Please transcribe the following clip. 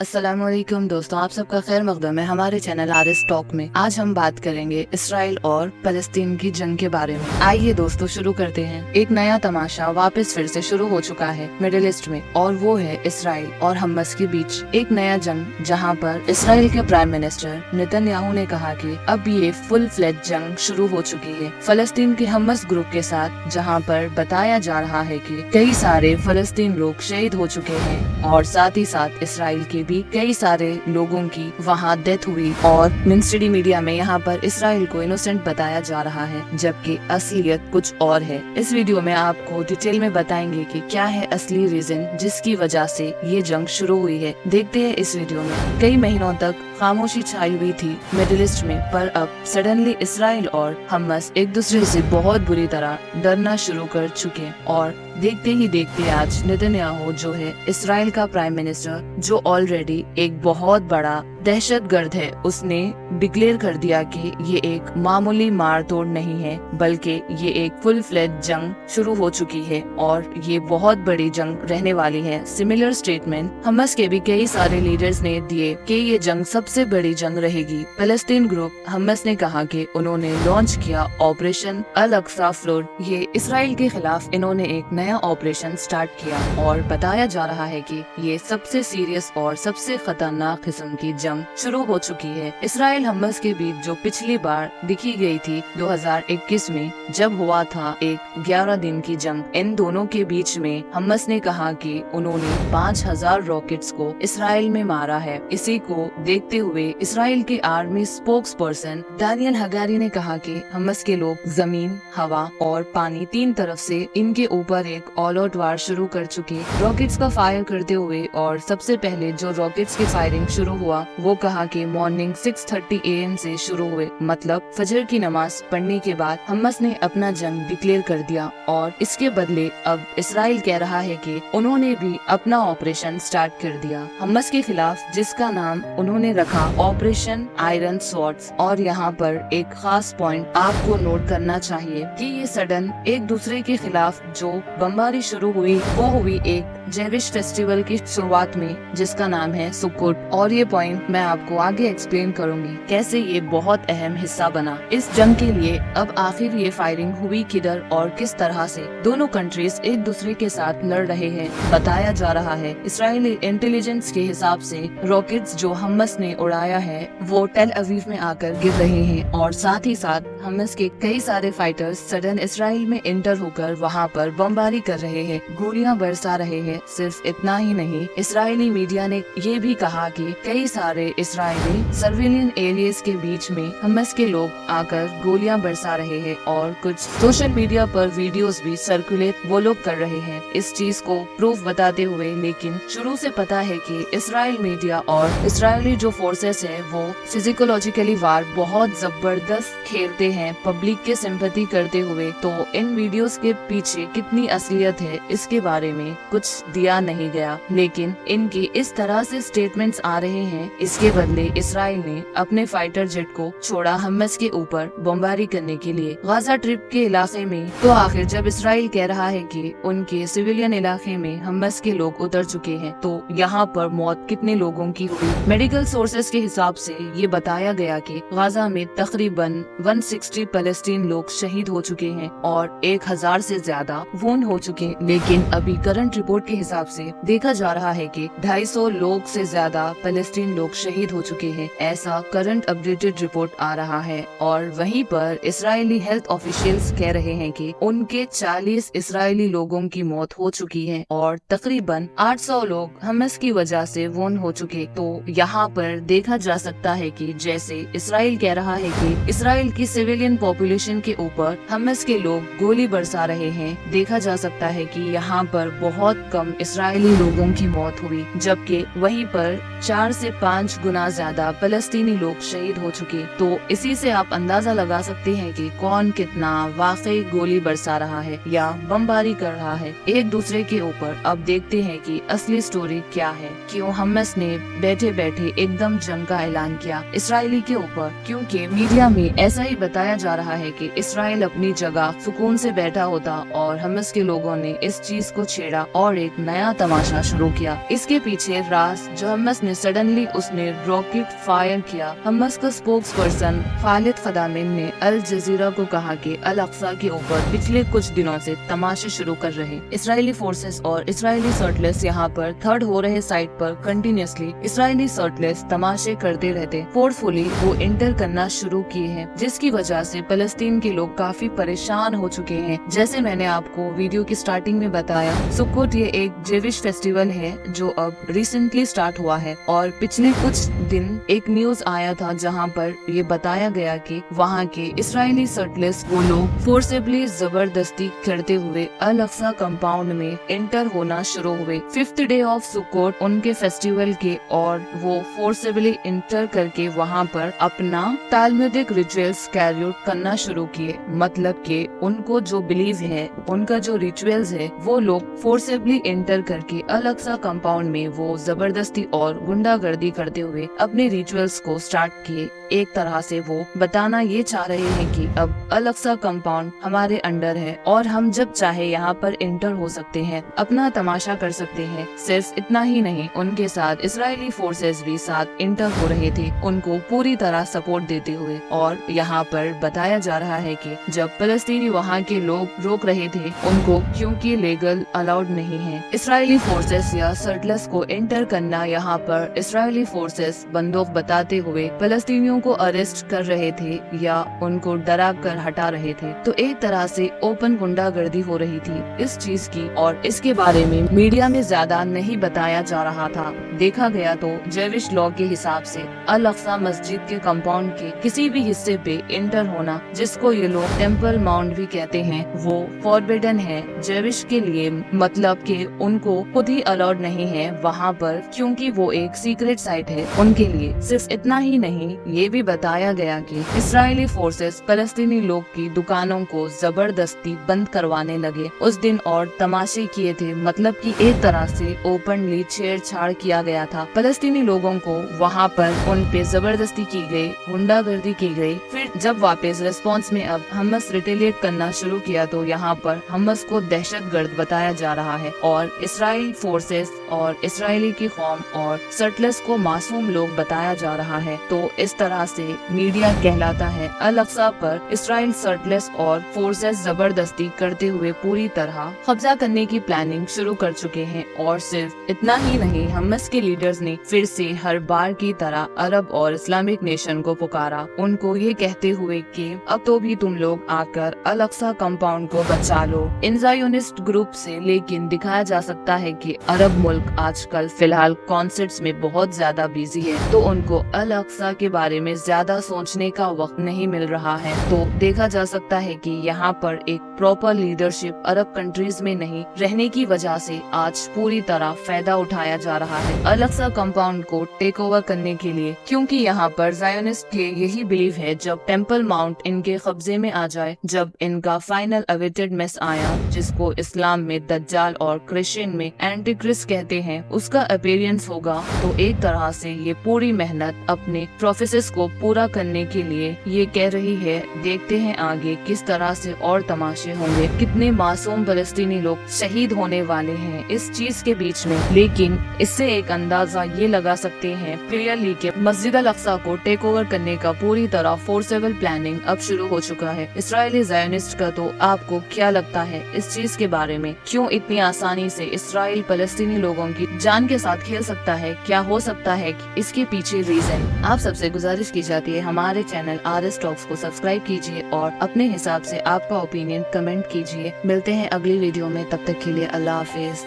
अस्सलाम वालेकुम दोस्तों, आप सबका खैर मकदम है हमारे चैनल आरएस टॉक में। आज हम बात करेंगे इसराइल और फलस्तीन की जंग के बारे में। आइए दोस्तों शुरू करते हैं। एक नया तमाशा वापस फिर से शुरू हो चुका है मिडिल ईस्ट में, और वो है इसराइल और हम्मस के बीच एक नया जंग, जहां पर इसराइल के प्राइम मिनिस्टर नेतन्याहू ने कहा कि अब ये फुल फ्लेज जंग शुरू हो चुकी है फलस्तीन के हम्मस ग्रुप के साथ, जहां पर बताया जा रहा है कि कई सारे फलस्तीन लोग शहीद हो चुके हैं और साथ ही साथ इसराइल के भी कई सारे लोगों की वहां डेथ हुई। और मेनस्ट्रीम मीडिया में यहाँ पर इसराइल को इनोसेंट बताया जा रहा है, जबकि असलियत कुछ और है। इस वीडियो में आपको डिटेल में बताएंगे कि क्या है असली रीजन जिसकी वजह से ये जंग शुरू हुई है। देखते हैं इस वीडियो में। कई महीनों तक खामोशी छाई हुई थी मिडिल ईस्ट में, पर अब सडनली इसराइल और हम्मस एक दूसरे से बहुत बुरी तरह डरना शुरू कर चुके, और देखते ही देखते आज नेतन्याहू जो है इसराइल का प्राइम मिनिस्टर, जो ऑलरेडी एक बहुत बड़ा दहशतगर्द है, उसने डिक्लेयर कर दिया कि ये एक मामूली मार तोड़ नहीं है, बल्कि ये एक फुल फ्लेज जंग शुरू हो चुकी है और ये बहुत बड़ी जंग रहने वाली है। सिमिलर स्टेटमेंट हम्मस के भी कई सारे लीडर्स ने दिए कि ये जंग सबसे बड़ी जंग रहेगी। फलस्तीन ग्रुप हम्मस ने कहा कि उन्होंने लॉन्च किया ऑपरेशन अल अक्सा फ्लोड। ये इसराइल के खिलाफ इन्होंने एक नया ऑपरेशन स्टार्ट किया, और बताया जा रहा है कि ये सबसे सीरियस और सबसे खतरनाक किस्म की जंग शुरू हो चुकी है। इसराइल हम्मस के बीच जो पिछली बार दिखी गई थी 2021 में, जब हुआ था एक 11 दिन की जंग इन दोनों के बीच में, हम्मस ने कहा कि उन्होंने 5000 रॉकेट्स को इसराइल में मारा है। इसी को देखते हुए इसराइल के army spokes person Daniel Hagari ने कहा कि हम्मस के लोग जमीन, हवा और पानी तीन तरफ से इनके ऊपर एक ऑल आउट वार शुरू कर चुके, रॉकेट्स का फायर करते हुए। और सबसे पहले जो रॉकेट्स की फायरिंग शुरू हुआ, वो कहा कि मॉर्निंग 6:30 AM से शुरू हुए, मतलब फजर की नमाज पढ़ने के बाद हम्मस ने अपना जंग डिक्लेयर कर दिया। और इसके बदले अब इसराइल कह रहा है कि उन्होंने भी अपना ऑपरेशन स्टार्ट कर दिया हम्मस के खिलाफ, जिसका नाम उन्होंने रखा ऑपरेशन आयरन स्वॉर्ड्स। और यहाँ पर एक खास पॉइंट आपको नोट करना चाहिए कि ये सडन एक दूसरे के खिलाफ जो बमबारी शुरू हुई, वो हुई एक जेविश फेस्टिवल की शुरुआत में, जिसका नाम है सुक्कोट। और ये पॉइंट मैं आपको आगे एक्सप्लेन करूंगी कैसे ये बहुत अहम हिस्सा बना इस जंग के लिए। अब आखिर ये फायरिंग हुई किधर और किस तरह से दोनों कंट्रीज एक दूसरे के साथ लड़ रहे हैं, बताया जा रहा है इसराइली इंटेलिजेंस के हिसाब से रॉकेट्स जो हम्मस ने उड़ाया है वो टेल अवीव में आकर गिर रहे हैं, और साथ ही साथ हम्मस के कई सारे फाइटर्स सडन इसराइल में एंटर होकर वहाँ पर बमबारी कर रहे हैं, गोलियां बरसा रहे हैं। सिर्फ इतना ही नहीं, इसराइली मीडिया ने ये भी कहा कि कई सारे इसराइली सर्विलियन एरियाज के बीच में हम्मस के लोग आकर गोलियां बरसा रहे हैं, और कुछ सोशल मीडिया पर वीडियोस भी सर्कुलेट वो लोग कर रहे हैं इस चीज को प्रूफ बताते हुए। लेकिन शुरू से पता है कि इसराइल मीडिया और इसराइली जो फोर्सेस है वो फिजिकोलॉजिकली वार बहुत जबरदस्त खेलते हैं पब्लिक के सिंपैथी करते हुए। तो इन वीडियोस के पीछे कितनी असलियत है इसके बारे में कुछ दिया नहीं गया, लेकिन इनके इस तरह से स्टेटमेंट्स आ रहे हैं। इसके बदले इसराइल ने अपने फाइटर जेट को छोड़ा हम्मस के ऊपर बमबारी करने के लिए गाजा ट्रिप के इलाके में। तो आखिर जब इसराइल कह रहा है कि उनके सिविलियन इलाके में हम्मस के लोग उतर चुके हैं, तो यहाँ पर मौत कितने लोगों की हुई? मेडिकल सोर्सेज के हिसाब से ये बताया गया कि गाजा में तकरीबन 160 फलस्तीन लोग शहीद हो चुके हैं और 1000 से ज्यादा वुंड हो चुके। लेकिन अभी करंट रिपोर्ट के हिसाब से देखा जा रहा है कि 250 लोग से ज्यादा फलस्तीन लोग शहीद हो चुके हैं, ऐसा करंट अपडेटेड रिपोर्ट आ रहा है। और वहीं पर इसराइली हेल्थ ऑफिशियल्स कह रहे हैं कि उनके 40 इसराइली लोगों की मौत हो चुकी है और तकरीबन 800 लोग हम्मस की वजह से वुंड हो चुके। तो यहाँ पर देखा जा सकता है कि जैसे इसराइल कह रहा है कि इसराइल की सिविलियन पॉपुलेशन के ऊपर हम्मस के लोग गोली बरसा रहे हैं, देखा जा सकता है कि यहाँ पर बहुत कम इसराइली लोगों की मौत हुई, जबकि वहीं पर 4 से 5 5 गुना ज्यादा फलस्तीनी लोग शहीद हो चुके। तो इसी से आप अंदाजा लगा सकते हैं कि कौन कितना वाकई गोली बरसा रहा है या बमबारी कर रहा है एक दूसरे के ऊपर। अब देखते हैं कि असली स्टोरी क्या है, क्यों हमास ने बैठे बैठे एकदम जंग का ऐलान किया इसराइली के ऊपर। क्योंकि मीडिया में ऐसा ही बताया जा रहा है कि इसराइल अपनी जगह सुकून से बैठा होता और हमास के लोगों ने इस चीज को छेड़ा और एक नया तमाशा शुरू किया। इसके पीछे राज जो हमास ने सडनली उसने रॉकेट फायर किया। हमास का स्पोक्स पर्सन खालिद फदामिन ने अल जजीरा को कहा कि अल अक्सा के ऊपर पिछले कुछ दिनों से तमाशे शुरू कर रहे इसराइली फोर्सेस और इसराइली सर्टलेस यहाँ पर थर्ड हो रहे साइट पर कंटिन्यूसली इसराइली सर्टलेस तमाशे करते रहते। फोर्सफुली वो इंटर करना शुरू किए हैं, जिसकी वजह से फलस्तीन के लोग काफी परेशान हो चुके हैं। जैसे मैंने आपको वीडियो की स्टार्टिंग में बताया, सुक्कोत ये एक जेविश फेस्टिवल है जो अब रिसेंटली स्टार्ट हुआ है और पिछले कुछ दिन एक न्यूज आया था जहाँ पर ये बताया गया कि वहाँ के इसराइली सर्टलेस वो लोग फोर्सेबली जबरदस्ती करते हुए अल अक्सा कंपाउंड में एंटर होना शुरू हुए 5th डे ऑफ सुक्कोत उनके फेस्टिवल के, और वो फोर्सेबली इंटर करके वहाँ पर अपना तालमुदिक रिचुअल्स कैरी आउट करना शुरू किए। मतलब कि उनको जो बिलीव है, उनका जो रिचुअल्स है, वो लोग फोर्सेबली इंटर करके अल अक्सा कंपाउंड में वो जबरदस्ती और गुंडागर्दी करते हुए अपने रिचुअल्स को स्टार्ट किए। एक तरह से वो बताना ये चाह रहे हैं कि अब अल अक्सा कंपाउंड हमारे अंडर है और हम जब चाहे यहाँ पर इंटर हो सकते हैं, अपना तमाशा कर सकते हैं। सिर्फ इतना ही नहीं, उनके साथ इसराइली फोर्सेस भी साथ इंटर हो रहे थे, उनको पूरी तरह सपोर्ट देते हुए। और यहाँ पर बताया जा रहा है कि जब फलस्तीनी वहाँ के लोग रोक रहे थे उनको, क्योंकि लीगल अलाउड नहीं है इसराइली फोर्सेस या सर्टलेस को इंटर करना, यहाँ पर इसराइली फोर्सेस बंदूक बताते हुए फलस्तीनियों को अरेस्ट कर रहे थे या उनको डरा कर हटा रहे थे। तो एक तरह से ओपन गुंडागर्दी हो रही थी इस चीज की, और इसके बारे में मीडिया में ज्यादा नहीं बताया जा रहा था। देखा गया तो जेविश लॉ के हिसाब से अल अक्सा मस्जिद के कंपाउंड के किसी भी हिस्से पे इंटर होना, जिसको ये लोग टेम्पल माउंट भी कहते हैं, वो फॉरबिडन है जेविश के लिए। मतलब कि उनको खुद ही अलाउड नहीं है वहाँ पर, क्योंकि वो एक सीक्रेट साइट है उनके लिए। सिर्फ इतना ही नहीं, ये भी बताया गया कि इसराइली फोर्सेस फलस्तीनी लोग की दुकानों को जबरदस्ती बंद करवाने लगे उस दिन और तमाशे किए थे। मतलब कि एक तरह से ओपनली छेड़छाड़ किया गया था फलस्तीनी लोगों को, वहाँ पर उन पे जबरदस्ती की गई, गुंडागर्दी की गई। फिर जब वापस रिस्पॉन्स में अब हमास रिटेलिएट करना शुरू किया तो यहाँ पर हमास को दहशतगर्द बताया जा रहा है और इसराइल फोर्सेस और इसराइली की कौम और सर्टलेस को मासूम लोग बताया जा रहा है। तो इस तरह से मीडिया कहलाता है अल अक्सा पर इसराइल सर्टलेस और फोर्सेस जबरदस्ती करते हुए पूरी तरह कब्जा करने की प्लानिंग शुरू कर चुके हैं। और सिर्फ इतना ही नहीं, हमास के लीडर्स ने फिर से हर बार की तरह अरब और इस्लामिक नेशन को पुकारा, उनको ये कहते हुए कि अब तो भी तुम लोग आकर अल अक्सा कंपाउंड को बचा लो इन ज़ायोनिस्ट ग्रुप से। लेकिन दिखाया जा सकता है कि अरब मुल्क आजकल फिलहाल कॉन्सर्ट्स में बहुत ज्यादा बिजी है, तो उनको अल अक्सा के बारे में ज्यादा सोचने का वक्त नहीं मिल रहा है। तो देखा जा सकता है कि यहाँ पर एक प्रॉपर लीडरशिप अरब कंट्रीज में नहीं रहने की वजह से आज पूरी तरह फायदा उठाया जा रहा है अल अक्सा कंपाउंड को टेक ओवर करने के लिए। क्योंकि यहाँ पर ज़ायोनिस्ट के यही बिलीव है, जब टेम्पल माउंट इनके कब्जे में आ जाए, जब इनका फाइनल अवेटेड मेस आया, जिसको इस्लाम में दज्जाल और क्रिश्चियन में एंटी क्रिस्ट कहते हैं, उसका अपीयरेंस होगा, तो एक तरह से ये पूरी मेहनत अपने प्रोफेसेस को पूरा करने के लिए ये कह रही है। देखते हैं आगे किस तरह से और तमाशे होंगे, कितने मासूम फलस्तीनी लोग शहीद होने वाले हैं इस चीज के बीच में। लेकिन इससे एक अंदाजा ये लगा सकते हैं क्लियरली कि मस्जिद अल अक्सा को टेक ओवर करने का पूरी तरह फोर्सेबल प्लानिंग अब शुरू हो चुका है इसराइली ज़ायोनिस्ट का। तो आपको क्या लगता है इस चीज के बारे में? क्यों इतनी आसानी से इसराइल फलस्तीनी लोगों की जान के साथ खेल सकता है? क्या हो सकता है कि इसके पीछे रीजन? आप सबसे गुजारिश की जाती है हमारे चैनल RS टॉक्स को सब्सक्राइब कीजिए और अपने हिसाब से आपका ओपिनियन कमेंट कीजिए। मिलते हैं अगली वीडियो में, तब तक के लिए अल्लाह हाफिज।